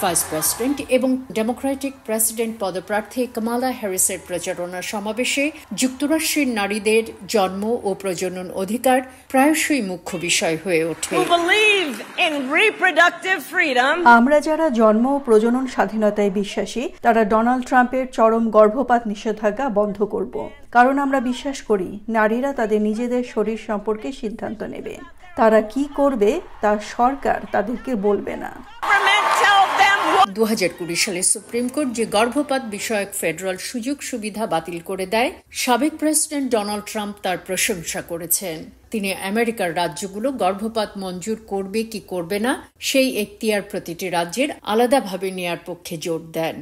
Vice president এবং Democratic president পদপ্রার্থী কামালা হ্যারিসের প্রচারণা সমাবেশে যুক্তরাষ্ট্রের নারীদের জন্ম ও প্রজনন অধিকার প্রায়শই মুখ্য বিষয় হয়ে ওঠে। আমরা যারা জন্ম ও প্রজনন স্বাধীনতায় বিশ্বাসী তারা ডোনাল্ড ট্রাম্পের চরম গর্ভপাত নিষেধাজ্ঞা বন্ধ করব, কারণ আমরা বিশ্বাস করি নারীরা তাদের নিজেদের শরীর সম্পর্কে সিদ্ধান্ত নেবে। তারা কি করবে তা সরকার তাদেরকে বলবে না। 2020 সালে সুপ্রিম কোর্ট যে গর্ভপাত বিষয়ক ফেডারাল সুযোগ সুবিধা বাতিল করে দেয়, সাবেক প্রেসিডেন্ট ডোনাল্ড ট্রাম্প তার প্রশংসা করেছেন। তিনি আমেরিকার রাজ্যগুলো গর্ভপাত মঞ্জুর করবে কি করবে না সেই এখতিয়ার প্রতিটি রাজ্যের আলাদাভাবে নেয়ার পক্ষে জোর দেন।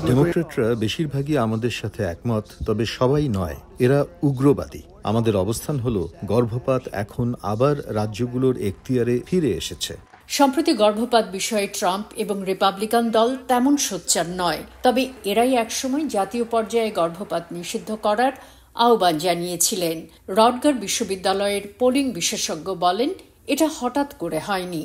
ডেমোক্রেটরা বেশিরভাগই আমাদের সাথে একমত, তবে সবাই নয়। এরা উগ্রবাদী। আমাদের অবস্থান হলো গর্ভপাত এখন আবার রাজ্যগুলোর এখতিয়ারে ফিরে এসেছে। সম্প্রতি গর্ভপাত বিষয়ে ট্রাম্প এবং রিপাবলিকান দল তেমন সোচ্চার নয়, তবে এরাই একসময় জাতীয় পর্যায়ে গর্ভপাত নিষিদ্ধ করার আহ্বান জানিয়েছিলেন। রটগার বিশ্ববিদ্যালয়ের পোলিং বিশেষজ্ঞ বলেন, এটা হঠাৎ করে হয়নি।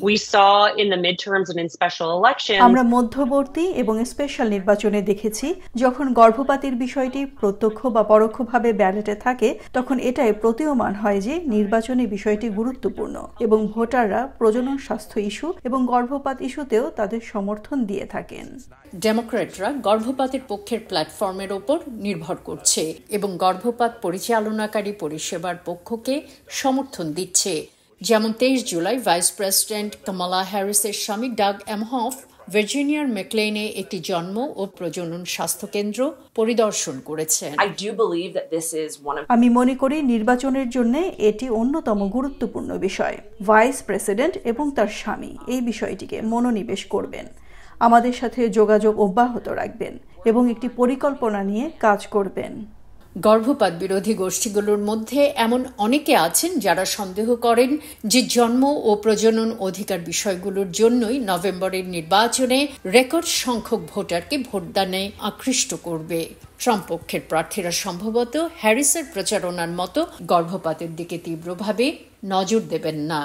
আমরা মধ্যবর্তী এবং স্পেশাল নির্বাচনে দেখেছি, যখন গর্ভপাতের বিষয়টি প্রত্যক্ষ বা পরোক্ষভাবে ব্যালটে থাকে তখন এটাই প্রতীয়মান হয় যে নির্বাচনী বিষয়টি গুরুত্বপূর্ণ এবং ভোটাররা প্রজনন স্বাস্থ্য ইস্যু এবং গর্ভপাত ইস্যুতেও তাদের সমর্থন দিয়ে থাকেন। ডেমোক্র্যাটরা গর্ভপাতের পক্ষের প্ল্যাটফর্মের ওপর নির্ভর করছে এবং গর্ভপাত পরিচালনাকারী পরিষেবার পক্ষকে সমর্থন দিচ্ছে। যেমন 23 জুলাই ভাইস প্রেসিডেন্ট কামালা হ্যারিসের স্বামী ডাগ এমহফ ভার্জিনিয়ার ম্যাকলেইনে একটি জন্ম ও প্রজনন স্বাস্থ্য কেন্দ্র পরিদর্শন করেছেন। আমি মনে করি নির্বাচনের জন্য এটি অন্যতম গুরুত্বপূর্ণ বিষয়। ভাইস প্রেসিডেন্ট এবং তার স্বামী এই বিষয়টিকে মনোনিবেশ করবেন, আমাদের সাথে যোগাযোগ অব্যাহত রাখবেন এবং একটি পরিকল্পনা নিয়ে কাজ করবেন। গর্ভপাত বিরোধী গোষ্ঠীগুলোর মধ্যে এমন অনেকে আছেন যারা সন্দেহ করেন যে জন্ম ও প্রজনন অধিকার বিষয়গুলোর জন্যই নভেম্বরের নির্বাচনে রেকর্ড সংখ্যক ভোটারকে ভোটদানে আকৃষ্ট করবে। ট্রাম্প পক্ষের প্রার্থীরা সম্ভবত হ্যারিসের প্রচারণার মতো গর্ভপাতের দিকে তীব্রভাবে নজর দেবেন না।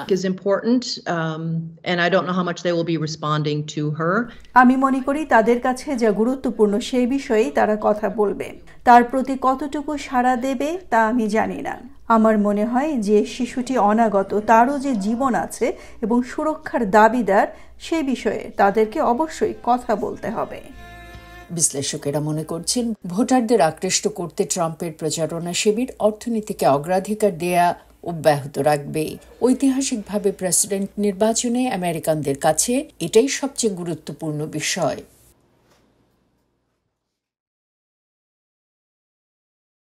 আমি মনে করি তাদের কাছে যা গুরুত্বপূর্ণ সেই বিষয়েই তারা কথা বলবে। তার প্রতি কতটুকু সাড়া দেবে তা আমি জানি না। আমার মনে হয় যে শিশুটি অনাগত, তারও যে জীবন আছে এবং সুরক্ষার দাবিদার, সেই বিষয়ে তাদেরকে অবশ্যই কথা বলতে হবে। বিশ্লেষকেরা মনে করছেন ভোটারদের আকৃষ্ট করতে ট্রাম্পের প্রচারণা শিবির অর্থনীতিকে অগ্রাধিকার দেয়া অব্যাহত রাখবে। ঐতিহাসিকভাবে প্রেসিডেন্ট নির্বাচনে আমেরিকানদের কাছে এটাই সবচেয়ে গুরুত্বপূর্ণ বিষয়।